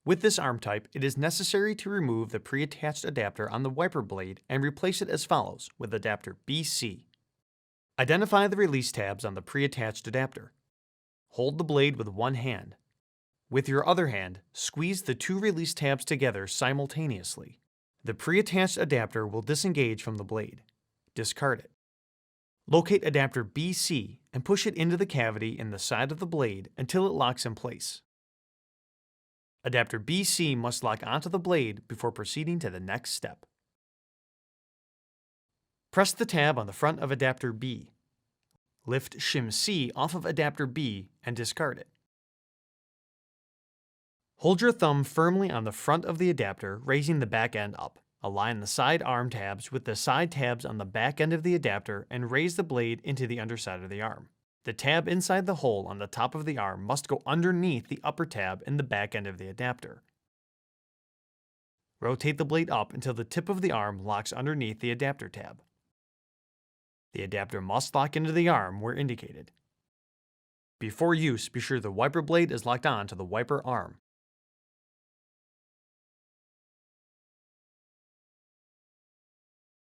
With this arm type, it is necessary to remove the pre-attached adapter on the wiper blade and replace it as follows with adapter BC. Identify the release tabs on the pre-attached adapter. Hold the blade with one hand. With your other hand, squeeze the two release tabs together simultaneously. The pre-attached adapter will disengage from the blade. Discard it. Locate adapter BC and push it into the cavity in the side of the blade until it locks in place. Adapter BC must lock onto the blade before proceeding to the next step. Press the tab on the front of adapter B. Lift shim C off of adapter B and discard it. Hold your thumb firmly on the front of the adapter, raising the back end up. Align the side arm tabs with the side tabs on the back end of the adapter and raise the blade into the underside of the arm. The tab inside the hole on the top of the arm must go underneath the upper tab in the back end of the adapter. Rotate the blade up until the tip of the arm locks underneath the adapter tab. The adapter must lock into the arm where indicated. Before use, be sure the wiper blade is locked on to the wiper arm.